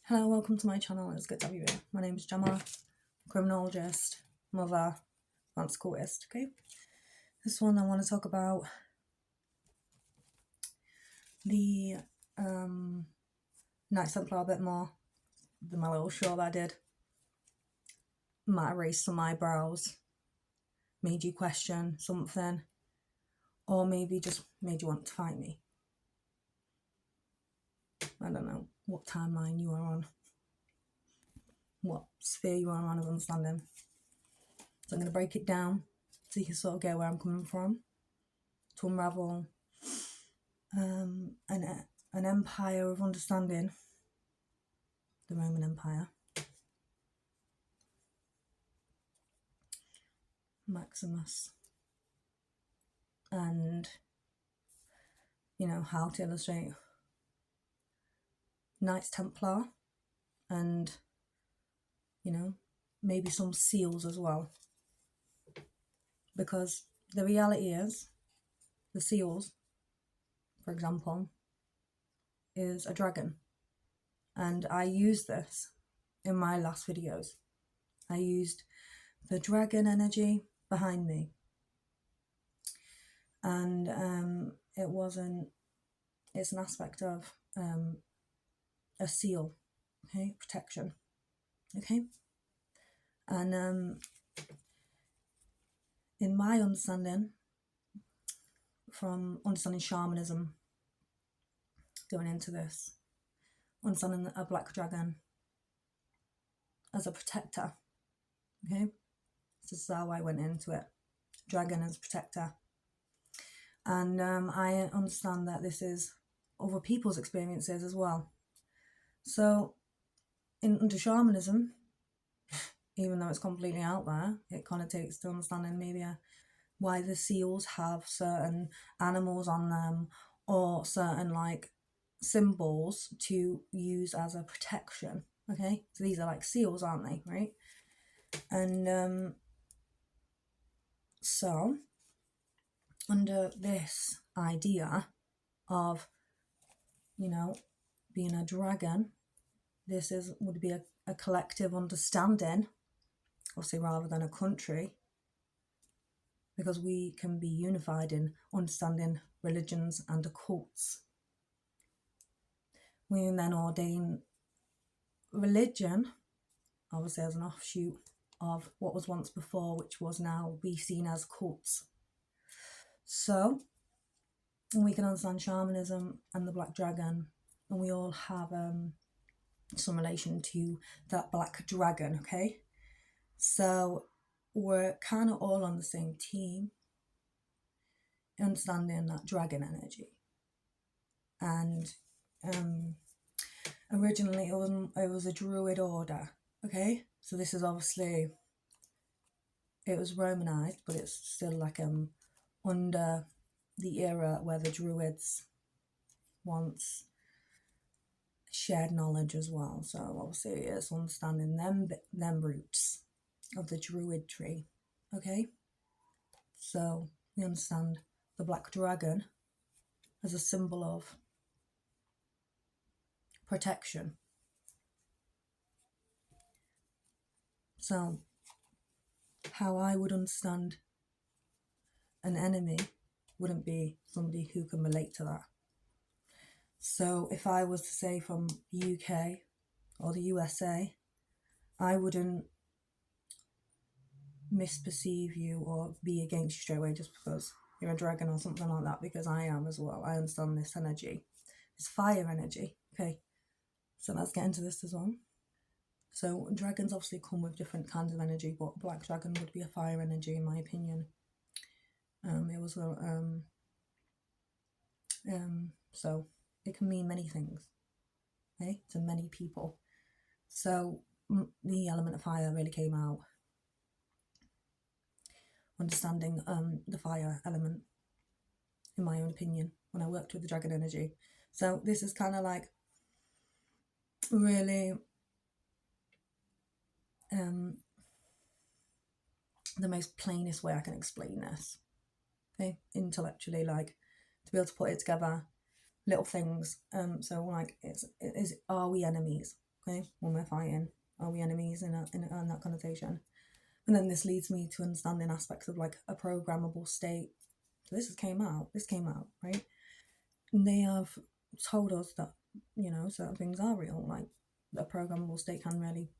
Hello, welcome to my channel. It's good to have you here. My name is Gemma, criminologist, mother, fancy artist. Okay, this one I want to talk about the Knights Templar a bit more. My little short that I did might have raised some eyebrows, made you question something, or maybe just made you want to fight me. I don't know what timeline you are on, what sphere you are on of understanding. So I'm going to break it down so you can sort of get where I'm coming from, to unravel an empire of understanding, the Roman Empire, Maximus, and how to illustrate Knights Templar, and maybe some seals as well, because the reality is the seals, for example, is a dragon, and I used this in my last videos. I used the dragon energy behind me, and it's an aspect of a seal, okay, protection, okay. And in my understanding, from understanding shamanism, going into this, understanding a black dragon as a protector, okay, this is how I went into it. Dragon as protector. And I understand that this is other people's experiences as well. So under shamanism, even though it's completely out there, it kind of takes to understanding maybe why the seals have certain animals on them, or certain like symbols to use as a protection. Okay, so these are like seals, aren't they, right? And so under this idea of being a dragon, this would be a collective understanding, obviously, rather than a country, because we can be unified in understanding religions and occults. We can then ordain religion, obviously, as an offshoot of what was once before, which was now be seen as cults. So we can understand shamanism and the black dragon, and we all have some relation to that black dragon, okay? So we're kind of all on the same team, understanding that dragon energy. And originally it was a druid order, okay? So this is obviously, it was Romanized, but it's still like under the era where the druids once shared knowledge as well. So obviously it's understanding them roots of the druid tree, okay? So we understand the black dragon as a symbol of protection. So how I would understand an enemy wouldn't be somebody who can relate to that. So if I was to say from the UK or the USA, I wouldn't misperceive you or be against you straight away just because you're a dragon or something like that, because I am as well. I understand this energy. It's fire energy, okay? So let's get into this as well. So dragons obviously come with different kinds of energy, but black dragon would be a fire energy in my opinion. So it can mean many things, okay, to many people. So the element of fire really came out, understanding the fire element, in my own opinion, when I worked with the dragon energy. So this is kind of like really the most plainest way I can explain this, okay, intellectually, like to be able to put it together, little things. So like, are we enemies? okay, when we're fighting? Are we enemies in that connotation? And then this leads me to understanding aspects of like a programmable state. So this came out, right? And they have told us that, you know, certain things are real, like a programmable state can really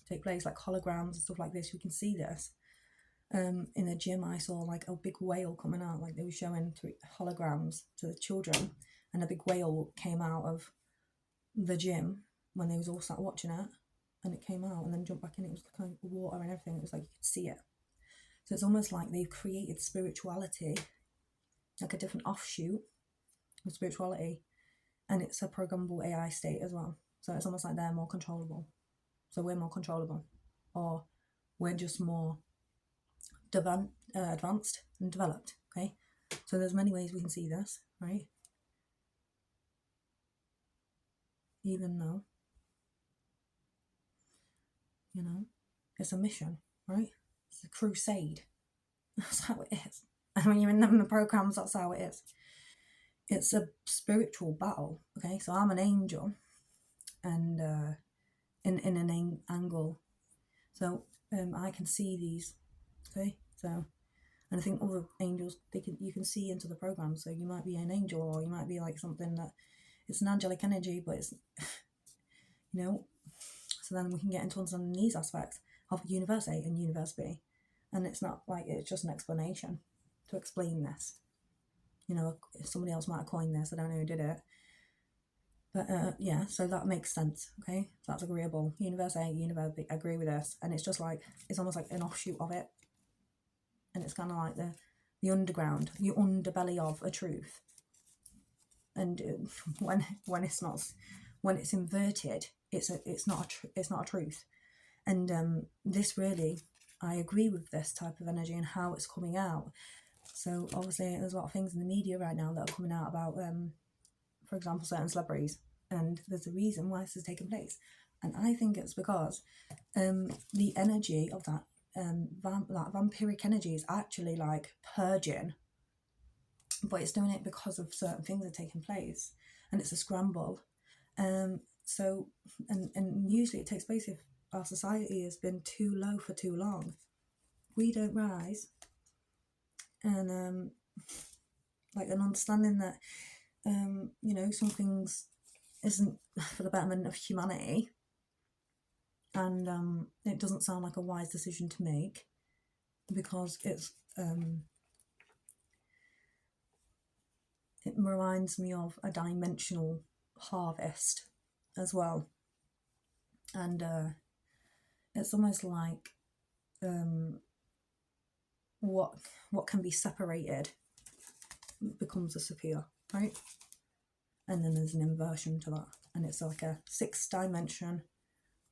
take place, like holograms and stuff like this. We can see this. In a gym, I saw like a big whale coming out, like they were showing holograms to the children, and a big whale came out of the gym when they was all sat watching it, and it came out and then jumped back in. It was kind of water and everything. It was like you could see it. So it's almost like they've created spirituality, like a different offshoot of spirituality, and it's a programmable AI state as well. So it's almost like they're more controllable. So we're more controllable, or we're just more advanced and developed. Okay, so there's many ways we can see this, right? Even though, you know, it's a mission, right? It's a crusade. That's how it is. I mean, even in the programs, that's how it is. It's a spiritual battle. Okay, so I'm an angel, and in an angle, so I can see these. Okay, so. And I think other angels, you can see into the program. So you might be an angel, or you might be like something that it's an angelic energy, but it's, you know. So then we can get into understanding these aspects of universe A and universe B, and it's not like it's just an explanation to explain this. You know, somebody else might have coined this. I don't know who did it, but yeah. So that makes sense. Okay, so that's agreeable. Universe A, universe B. I agree with this, and it's just like it's almost like an offshoot of it. And it's kind of like the underground, the underbelly of a truth. And when it's inverted, it's not a truth. And this really, I agree with this type of energy and how it's coming out. So obviously, there's a lot of things in the media right now that are coming out about, for example, certain celebrities, and there's a reason why this is taking place. And I think it's because the energy of that. That vampiric energy is actually like purging, but it's doing it because of certain things that are taking place, and it's a scramble. So usually it takes place if our society has been too low for too long. We don't rise, and like an understanding that you know, some things isn't for the betterment of humanity. And it doesn't sound like a wise decision to make, because it reminds me of a dimensional harvest as well. And it's almost like what can be separated becomes a sphere, right? And then there's an inversion to that, and it's like a 6 dimension,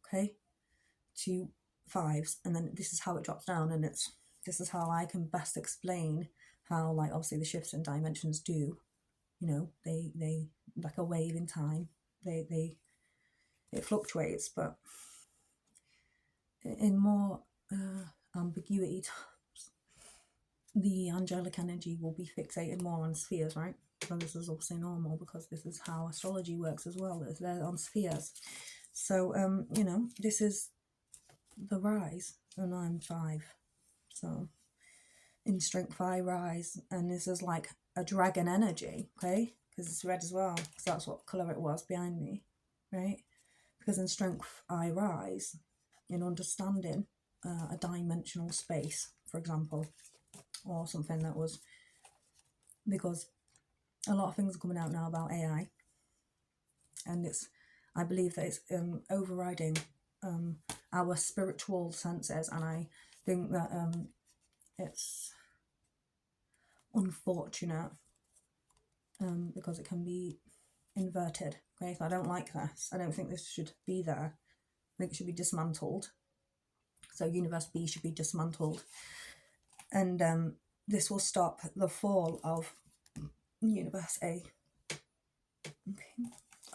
okay, 2 5s, and then this is how it drops down. And this is how I can best explain how, like, obviously the shifts in dimensions do, you know, they like a wave in time, it fluctuates, but in more ambiguity terms, the angelic energy will be fixated more on spheres, right? So this is obviously normal, because this is how astrology works as well, is they're on spheres. So you know, this is the rise, and I'm 5, so in strength I rise, and this is like a dragon energy, okay, because it's red as well, because that's what colour it was behind me, right? Because in strength I rise in understanding a dimensional space, for example, or something that was, because a lot of things are coming out now about AI, and I believe that it's overriding our spiritual senses, and I think that it's unfortunate because it can be inverted. Okay, so I don't like this. I don't think this should be there. I think it should be dismantled. So Universe B should be dismantled, and this will stop the fall of Universe A. Okay,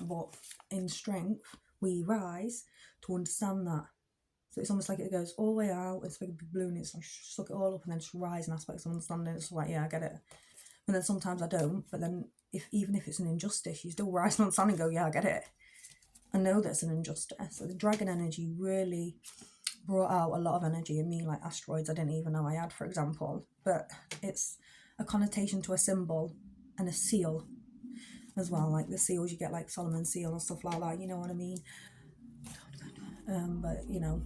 but in strength we rise to understand that. So it's almost like it goes all the way out. It's like a big balloon. It's like suck it all up and then just rise in aspects of understanding. It's like, yeah, I get it. And then sometimes I don't. But then even if it's an injustice, you still rise in understanding and go, yeah, I get it. I know that's an injustice. So the dragon energy really brought out a lot of energy in me, like asteroids I didn't even know I had, for example. But it's a connotation to a symbol and a seal as well, like the seals you get, like Solomon's seal and stuff like that, you know what I mean? But you know,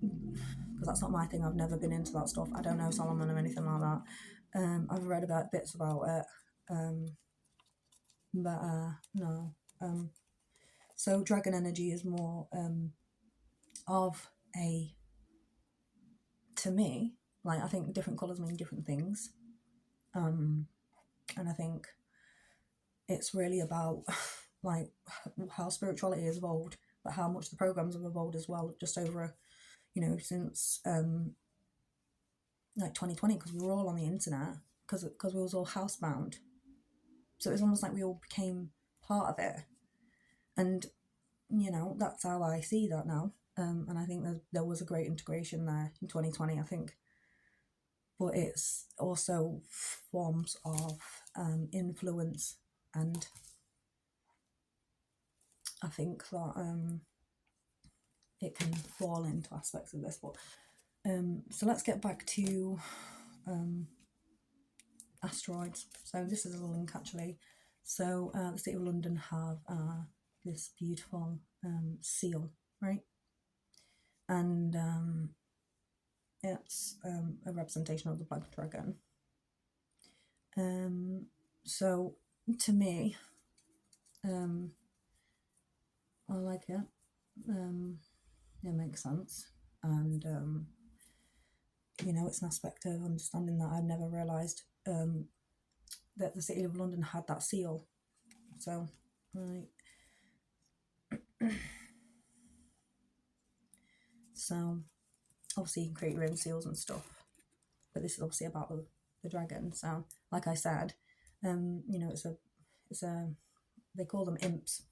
because that's not my thing, I've never been into that stuff. I don't know Solomon or anything like that. I've read about bits about it, but no. So dragon energy is more of a, to me, like, I think different colours mean different things, and I think it's really about like how spirituality has evolved, but how much the programs have evolved as well, just over, you know, since like 2020, because we were all on the internet, because we was all housebound, so it was almost like we all became part of it, and you know, that's how I see that now. And I think there was a great integration there in 2020, I think, but it's also forms of influence, and I think that it can fall into aspects of this. But so let's get back to asteroids. So this is a link actually. So the City of London have this beautiful seal, right? And it's a representation of the Black Dragon. So to me, I like it. It makes sense, and you know, it's an aspect of understanding that I've never realised that the City of London had that seal. So, right. So, obviously, you can create your own seals and stuff, but this is obviously about the dragon. So, like I said, you know, it's a they call them imps.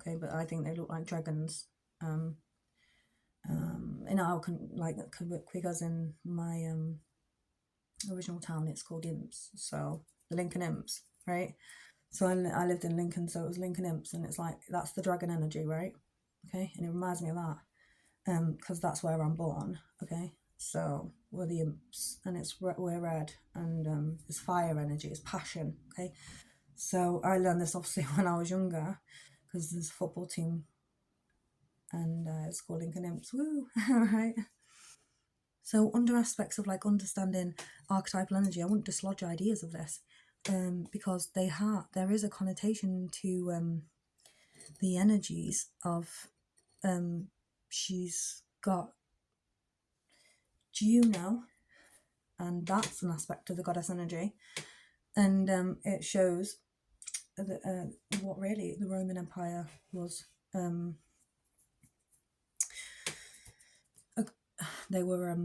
Okay, but I think they look like dragons. In our because in my original town it's called Imps, so the Lincoln Imps, right? So I lived in Lincoln, so it was Lincoln Imps, and it's like, that's the dragon energy, right? Okay, and it reminds me of that, because that's where I'm born. Okay, so we're the Imps, and we're red, and it's fire energy, it's passion. Okay, so I learned this obviously when I was younger, because there's a football team, and it's called Lincoln Imps. Woo, right? So under aspects of like understanding archetypal energy, I wouldn't dislodge ideas of this, because there is a connotation to the energies of, she's got Juno, and that's an aspect of the goddess energy, and it shows that, what really the Roman Empire was. They were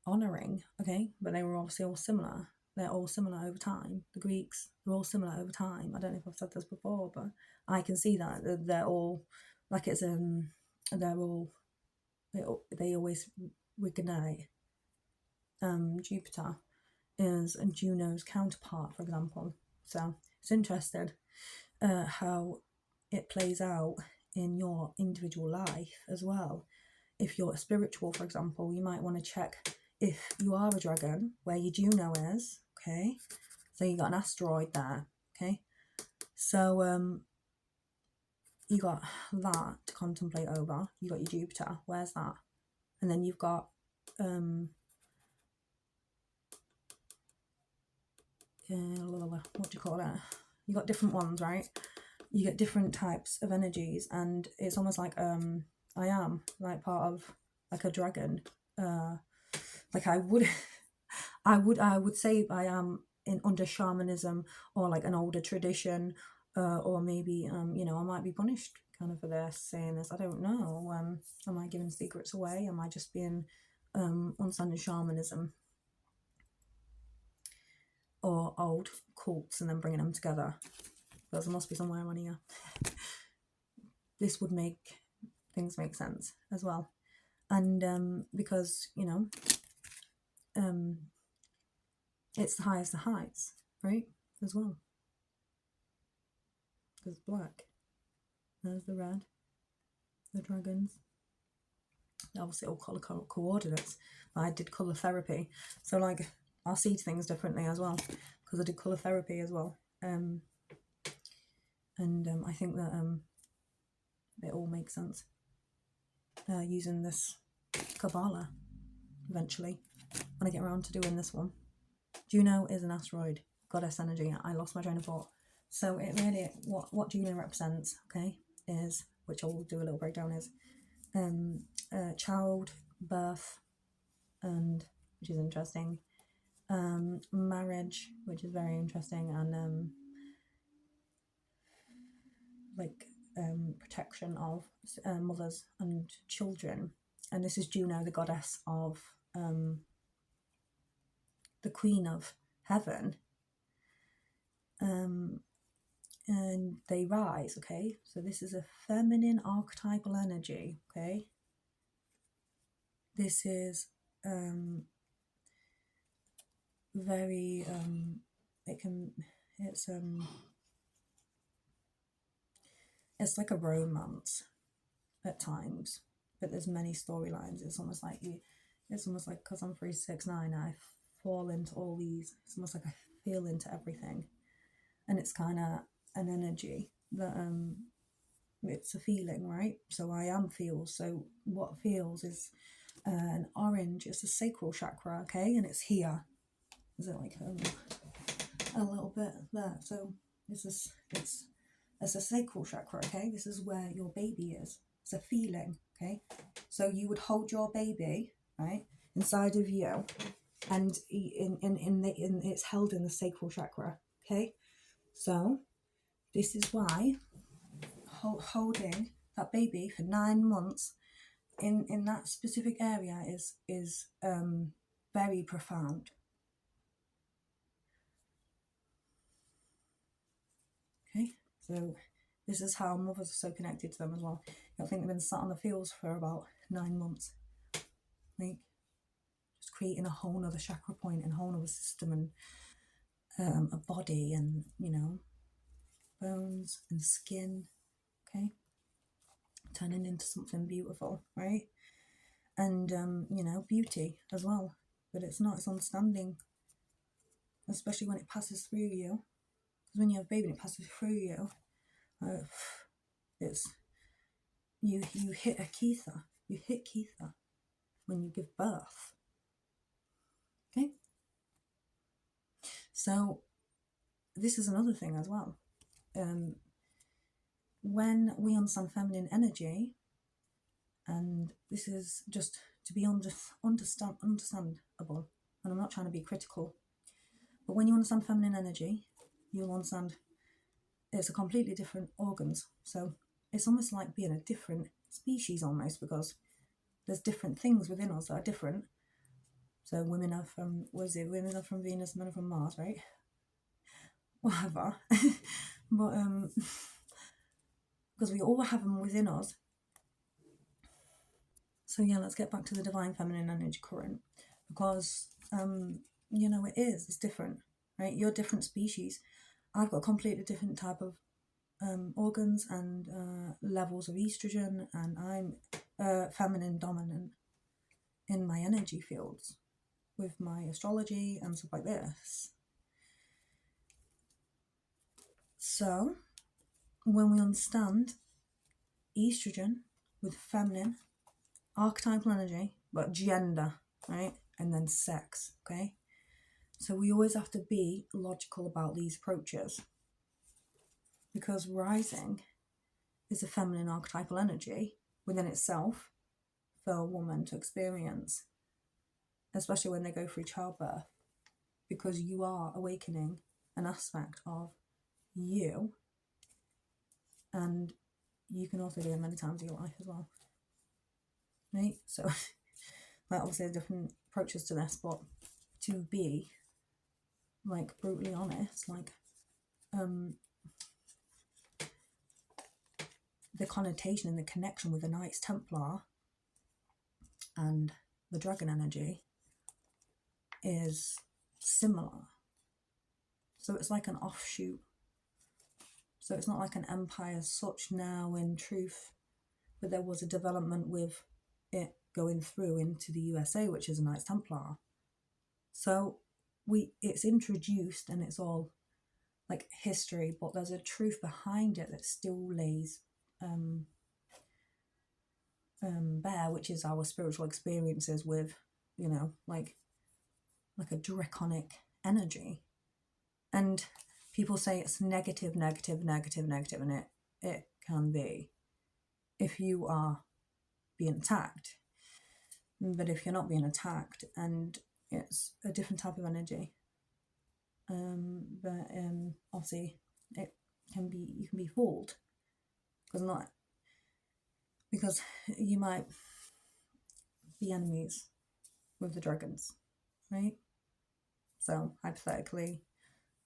honouring, okay, but they were obviously all similar. They're all similar over time. The Greeks, they're all similar over time. I don't know if I've said this before, but I can see that they're all like, it's they're all, they always reignite. Jupiter is Juno's counterpart, for example. So it's interesting how it plays out in your individual life as well. If you're spiritual, for example, you might want to check if you are a dragon, where your Juno is, okay? So you got an asteroid there, okay? So you got that to contemplate over. You got your Jupiter, where's that? And then you've got what do you call it? You got different ones, right? You get different types of energies, and it's almost like I am like part of like a dragon. Like I would say I am under shamanism, or like an older tradition, or maybe you know, I might be punished kind of for this, saying this. I don't know. Am I giving secrets away? Am I just being understanding shamanism or old cults and then bringing them together? Because there must be somewhere on here. This would make things make sense as well, and because, you know, it's the highest of heights, right, as well, because black, There's the red, the dragons. Obviously all colour coordinates, but I did colour therapy, so like I'll see things differently as well because I did colour therapy as well. I think that it all makes sense using this Kabbalah eventually when I get around to doing this one. Juno is an asteroid, goddess energy. I lost my train of thought. So it really, what Juno represents, okay, is, which I'll do a little breakdown, is child, birth, and which is interesting, marriage, which is very interesting, and protection of mothers and children. And this is Juno, the goddess of the queen of heaven, and they rise, okay, so this is a feminine archetypal energy, okay. This is very it's like a romance at times, but there's many storylines. It's almost like because I'm 369, I fall into all these. It's almost like I feel into everything, and it's kind of an energy that it's a feeling, right? So I am feels. So what feels is an orange. It's a sacral chakra, okay, and it's here. Is it like a little bit there? So it's a sacral chakra, okay. This is where your baby is. It's a feeling, okay. So you would hold your baby, right, inside of you, and it's held in the sacral chakra, okay. So this is why holding that baby for 9 months in that specific area is very profound. Okay, so this is how mothers are so connected to them as well. I think they've been sat on the fields for about 9 months, like just creating a whole nother chakra point and a whole nother system, and a body, and bones and skin, okay, turning into something beautiful, right? And beauty as well. But it's not, it's understanding, especially when it passes through you, because when you have a baby and it passes through you, it's you hit Ketha when you give birth, okay. So this is another thing as well. When we understand feminine energy, and this is just to be understandable, and I'm not trying to be critical, but when you understand feminine energy, you'll understand it's a completely different organs. So it's almost like being a different species almost, because there's different things within us that are different. So women are from Venus, men are from Mars, right? Whatever. But because we all have them within us. So yeah, let's get back to the divine feminine energy current, because it's different, right? You're a different species. I've got a completely different type of organs and levels of estrogen, and I'm feminine dominant in my energy fields with my astrology and stuff like this. So when we understand estrogen with feminine archetypal energy, but gender, right, and then sex, okay, so we always have to be logical about these approaches, because rising is a feminine archetypal energy within itself for a woman to experience, especially when they go through childbirth, because you are awakening an aspect of you, and you can also do it many times in your life as well, right? So like obviously there's different approaches to this, but to be like brutally honest, like the connotation and the connection with the Knights Templar and the dragon energy is similar. So it's like an offshoot. So it's not like an empire as such now in truth, but there was a development with it going through into the USA, which is a Knights Templar. So it's introduced and it's all like history, but there's a truth behind it that still lays bare, which is our spiritual experiences with, you know, like a draconic energy. And people say it's negative, and it can be if you are being attacked. But if you're not being attacked, and it's a different type of energy. But obviously you can be fooled because you might be enemies with the dragons, right? So hypothetically,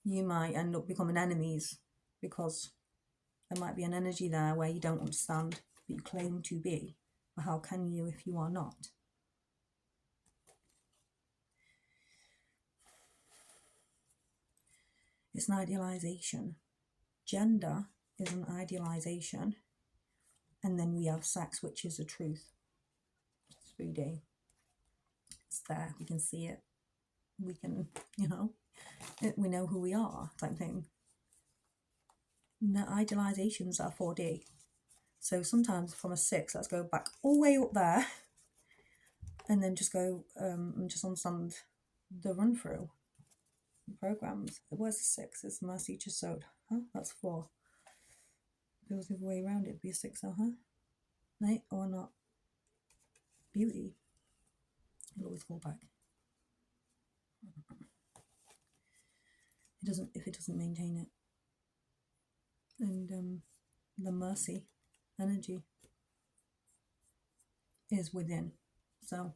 you might end up becoming enemies because there might be an energy there where you don't understand, but you claim to be. But how can you if you are not? It's an idealization. Gender is an idealization. And then we have sex, which is a truth. It's 3D. It's there. We can see it. We can, we know who we are, type thing. No, idealizations are 4D. So sometimes from a 6, let's go back all the way up there and then just go and just understand the run through programs. Where's the 6? It's Mercy just sewed. Huh? That's 4. If it was the other way around, it'd be a 6 now, huh? Right? Or not? Beauty. It'll always fall back. If it doesn't maintain it. And the mercy energy is within. So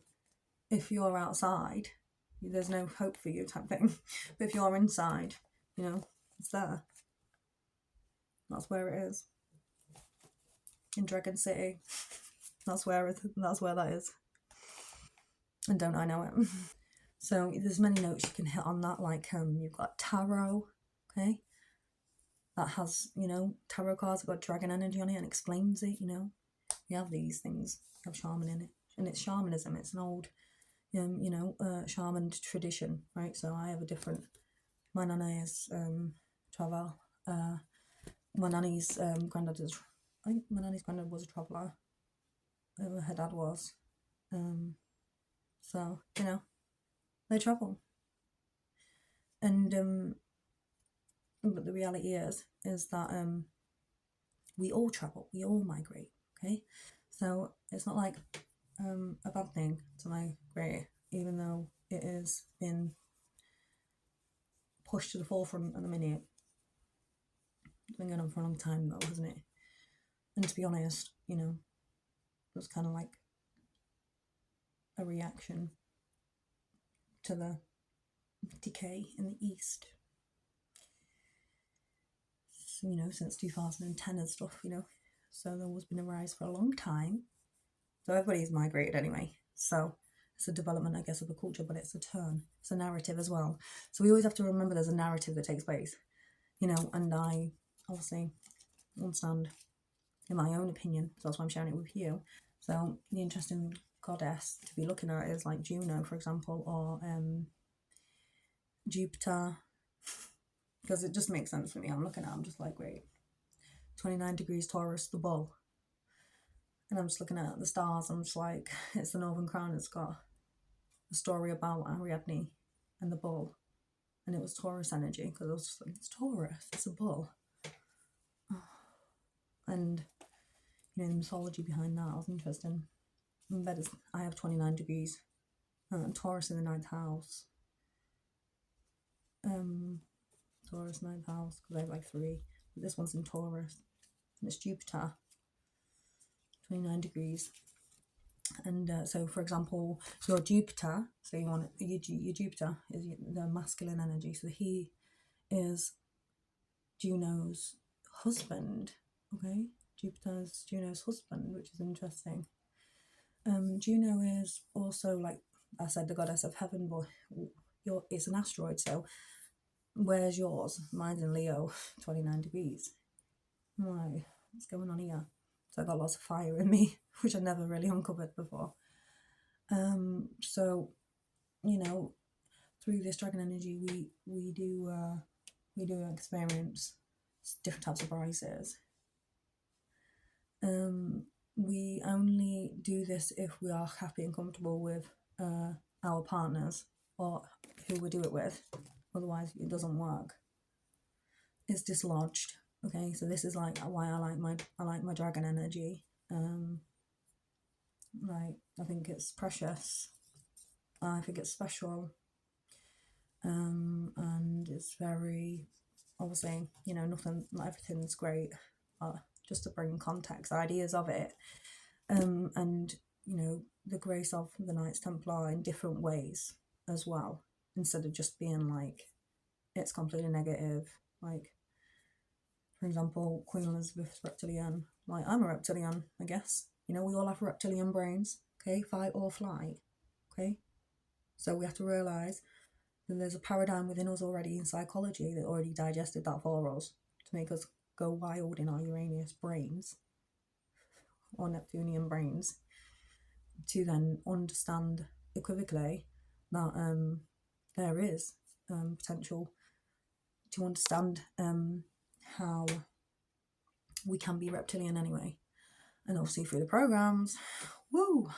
if you're outside, there's no hope for you, type thing. But if you're inside, it's there. That's where it is. In Dragon City. That's where that is. And don't I know it? So there's many notes you can hit on that, like you've got tarot, okay? That has, tarot cards have got dragon energy on it and explains it, You have these things, you have shaman in it. And it's shamanism, it's an old, shaman tradition, right? So I have a different, my nana is travel. My nanny's granddad is, I think my nanny's granddad was a traveller. Her dad was. So, they travel. And but the reality is that we all travel, we all migrate, okay? So it's not like a bad thing to migrate, even though it has been pushed to the forefront at the minute. It's been going on for a long time though, hasn't it? And to be honest, it's kind of like a reaction to the decay in the East. Since 2010 and stuff, so there has been a rise for a long time. So everybody's migrated anyway. So it's a development, I guess, of a culture, but it's a turn. It's a narrative as well. So we always have to remember there's a narrative that takes place, and I obviously understand in my own opinion, so that's why I'm sharing it with you. So the interesting goddess to be looking at is like Juno, for example, or Jupiter, because it just makes sense for me. I'm looking at it, I'm just like, wait, 29 degrees Taurus, the bull. And I'm just looking at the stars, I'm just like, it's the Northern Crown, it's got a story about Ariadne and the bull. And it was Taurus energy, because I was just like, it's Taurus, it's a bull. And, the mythology behind that was interesting. But I have 29 degrees. Taurus in the 9th house. Taurus 9th house, because I have like 3. But this one's in Taurus. And it's Jupiter. 29 degrees. And so, for example, your Jupiter, so you want your Jupiter is the masculine energy. So he is Juno's husband. Okay, Jupiter's Juno's husband, which is interesting. Juno is also, like I said, the goddess of heaven, but it's an asteroid. So where's yours? Mine's in Leo, 29 degrees. I'm like, what's going on here? So I got lots of fire in me, which I never really uncovered before. So, you know, through this dragon energy, we do experience different types of rises. We only do this if we are happy and comfortable with our partners or who we do it with. Otherwise, it doesn't work. It's dislodged. Okay, so this is like why I like my dragon energy. Like, I think it's precious. I think it's special. And it's very, obviously, you know, not everything's great, just to bring context, ideas of it, and, you know, the grace of the Knights Templar in different ways as well, instead of just being like, it's completely negative. Like, for example, Queen Elizabeth's reptilian. Like, I'm a reptilian, I guess. You know, we all have reptilian brains, okay? Fight or flight, okay? So we have to realise that there's a paradigm within us already in psychology that already digested that for us to make us go wild in our Uranus brains or Neptunian brains, to then understand equivocally that there is potential to understand how we can be reptilian anyway. And obviously through the programs, woo,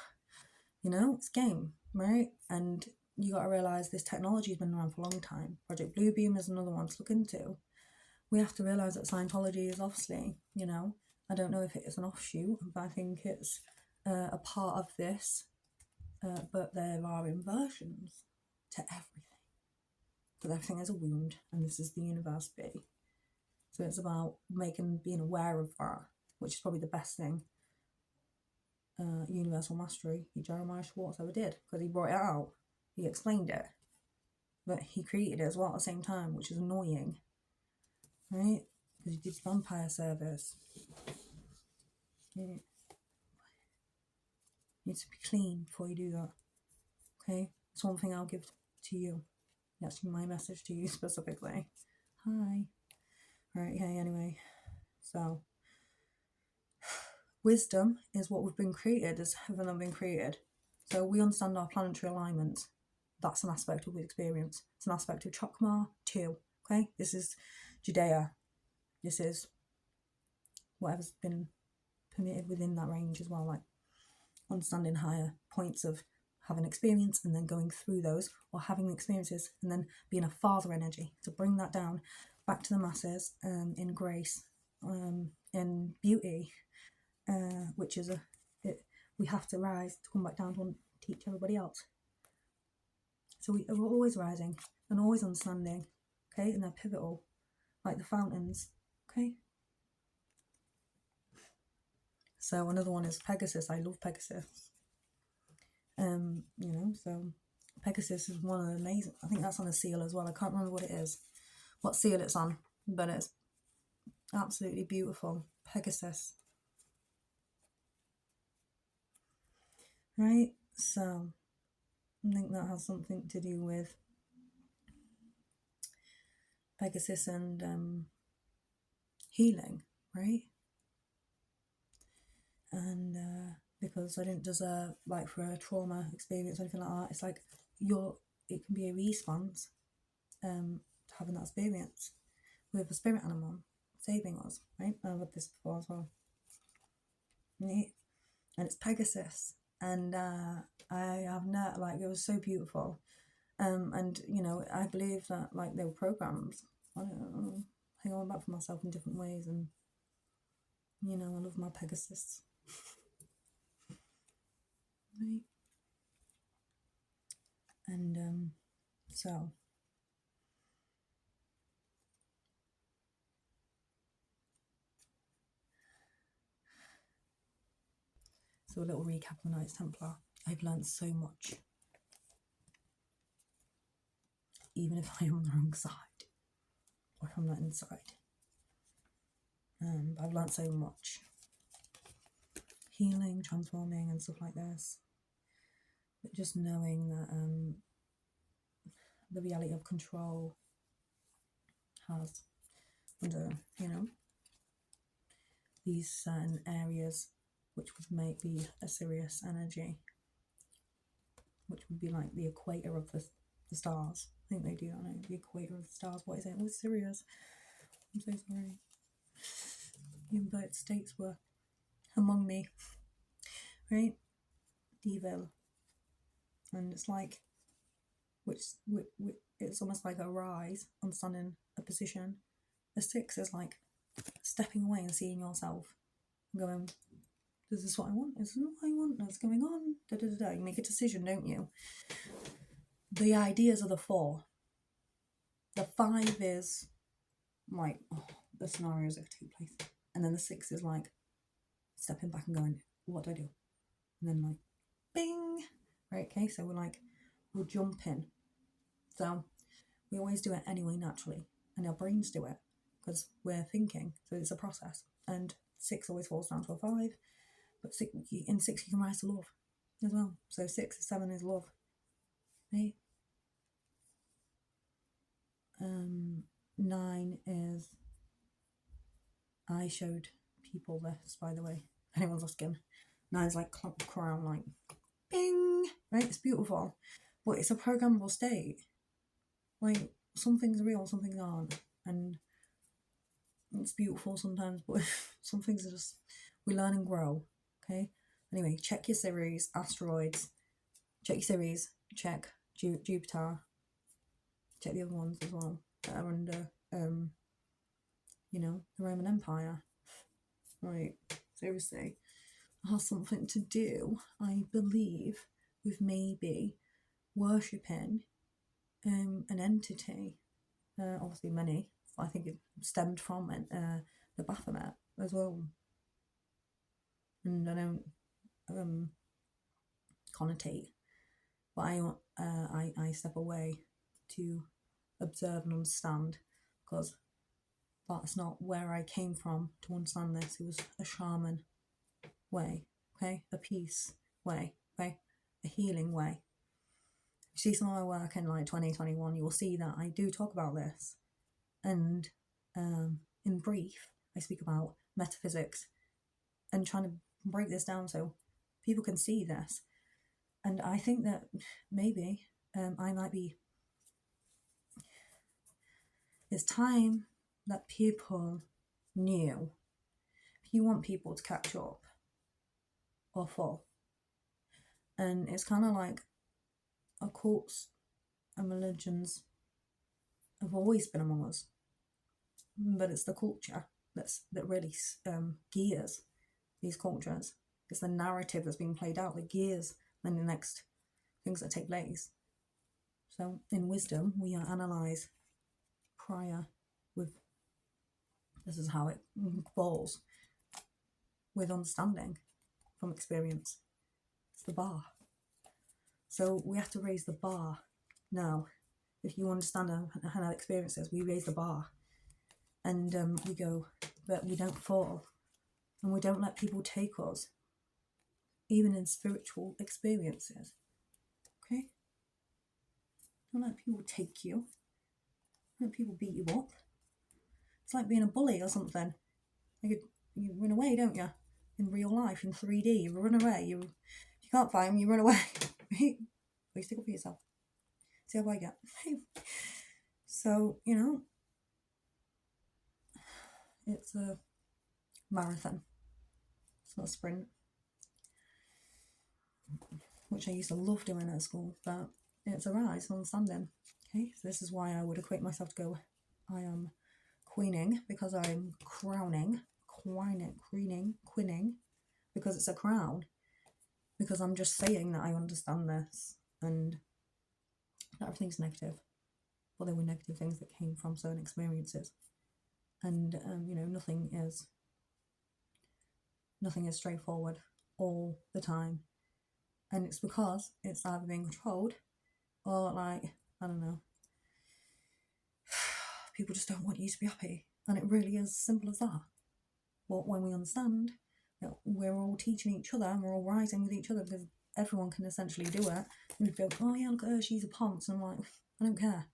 you know, it's game, right? And you got to realise this technology has been around for a long time. Project Bluebeam is another one to look into. We have to realise that Scientology is obviously, you know, I don't know if it is an offshoot, but I think it's a part of this. But there are inversions to everything. Because everything is a wound, and this is the universe B. So it's about being aware of that, which is probably the best thing Universal Mastery, Jeremiah Schwartz ever did, because he brought it out, he explained it, but he created it as well at the same time, which is annoying, right? Because he did vampire service. You need to be clean before you do that, okay? That's one thing I'll give to you. That's my message to you specifically. Hi. Right, okay, anyway, so wisdom is what we've been created, as heaven have been created. So we understand our planetary alignments. That's an aspect of the experience. It's an aspect of Chokmah too. Okay, this is Judea. This is whatever's been permitted within that range as well, like understanding higher points of having experience and then going through those, or having the experiences and then being a father energy to bring that down back to the masses in grace, in beauty, which is we have to rise to come back down to teach everybody else. So we're always rising and always understanding, okay, and they're pivotal, like the fountains, okay. So another one is Pegasus. I love Pegasus. You know, so Pegasus is one of the amazing. I think that's on a seal as well. I can't remember what it is, what seal it's on, but it's absolutely beautiful. Pegasus. Right. So I think that has something to do with Pegasus and healing, right? And because I didn't deserve, like, for a trauma experience or anything like that, it's like it can be a response to having that experience with a spirit animal saving us, right? I've had this before as well. Neat. And it's Pegasus, and I have not, like, it was so beautiful, and you know, I believe that, like, they were programs. I don't know, hang on back for myself in different ways, and you know, I love my Pegasus. Right. And so a little recap of the Knights Templar. I've learned so much, even if I am on the wrong side or if I'm not inside. I've learned so much, healing, transforming, and stuff like this. But just knowing that the reality of control has, under, you know, these certain areas, which would be a Sirius energy, which would be like the equator of the stars. I think they do that now. The equator of the stars. What is it? What's Sirius? I'm so sorry. The inverted states were among me, right? Devil, and it's like, which it's almost like a rise on sun in a position. A 6 is like stepping away and seeing yourself, and going, "This is what I want. This is what I want. What's going on?" Da da da da. You make a decision, don't you? The ideas are the 4. The 5 is like, the scenarios that could take place, and then the 6 is like stepping back and going, "What do I do?" And then like, bing, right? Okay, so we're jumping. So we always do it anyway naturally, and our brains do it because we're thinking. So it's a process, and 6 always falls down to a 5, but in 6 you can rise to love as well. So 6 and 7 is love, right? 9 is, I showed people this, by the way, if anyone's asking. 9's like crown, like bing, right? It's beautiful, but it's a programmable state. Like, some things are real, some things aren't, and it's beautiful sometimes, but some things are just, we learn and grow. Okay, anyway, check your series, asteroids, check your series, check Jupiter, check the other ones as well that are under the Roman Empire. Right, seriously, it has something to do, I believe, with maybe worshipping an entity. Obviously many, I think it stemmed from it, the Baphomet as well. And I don't connotate, but I step away to observe and understand, because that's not where I came from to understand this. It was a shaman way, okay, a peace way, okay, a healing way. If you see some of my work in like 2021, you will see that I do talk about this, and in brief, I speak about metaphysics and trying to break this down so people can see this. And I think that maybe I might be, it's time that people knew. If you want people to catch up or fall, and it's kind of like occults and religions have always been among us, but it's the culture that really gears these cultures. It's the narrative that's being played out that gears then the next things that take place. So in wisdom, we analyze prior with, this is how it falls, with understanding from experience. It's the bar. So we have to raise the bar now. If you understand how that experience is, we raise the bar, and we go, but we don't fall, and we don't let people take us, even in spiritual experiences. Okay? Don't let people take you. Don't let people beat you up. It's like being a bully or something. You run away, don't you? In real life, in 3D, you run away. You can't find them, you run away. Right? But you stick up for yourself. See how I get. So, it's a marathon. It's not a sprint. Which I used to love doing at school, but it's a rise on understanding. Okay, so this is why I would equate myself to go, I am queening, because I'm queening, because it's a crown, because I'm just saying that I understand this, and not everything's negative, but there were negative things that came from certain experiences, and nothing is straightforward all the time, and it's because it's either being controlled or, like, I don't know, people just don't want you to be happy, and it really is as simple as that. But when we understand that we're all teaching each other and we're all rising with each other, because everyone can essentially do it, and we go, oh yeah, look at her, she's a ponce, and I'm like, I don't care.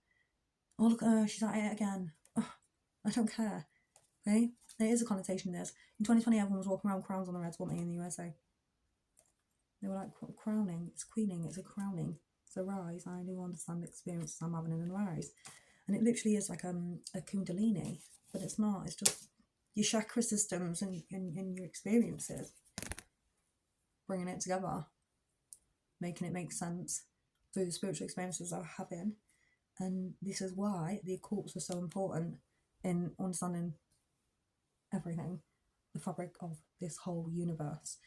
Oh, look at her, she's at it again. Oh, I don't care. Okay? There is a connotation in this. In 2020, everyone was walking around crowns on their heads, weren't they, in the USA? They were like, crowning, it's queening, it's a crowning, it's a rise. I do understand the experiences I'm having in a rise. And it literally is like a kundalini, but it's not. It's just your chakra systems and your experiences, bringing it together, making it make sense through the spiritual experiences I'm having. And this is why the occults are so important in understanding everything. The fabric of this whole universe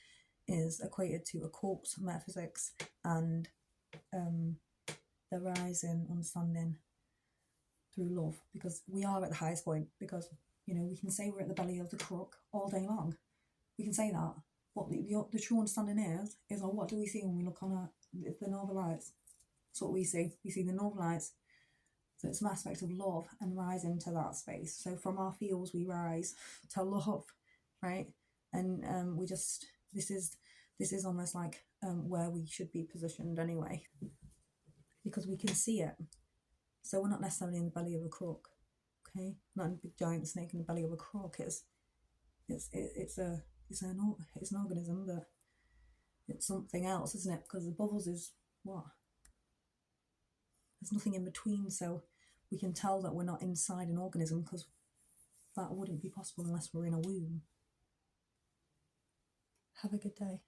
is equated to occult metaphysics and the rise in understanding through love, because we are at the highest point. Because, you know, we can say we're at the belly of the crook all day long. We can say that. What the true understanding is oh, what do we see when we look on the northern lights? That's what we see. We see the northern lights. So it's an aspect of love and rise into that space. So from our feels we rise to love, right? And we just, this is almost like where we should be positioned anyway, because we can see it. So we're not necessarily in the belly of a crook, okay? Not in a big giant snake in the belly of a crook. It's an organism, but it's something else, isn't it? Because the bubbles is what? There's nothing in between, so we can tell that we're not inside an organism, because that wouldn't be possible unless we're in a womb. Have a good day.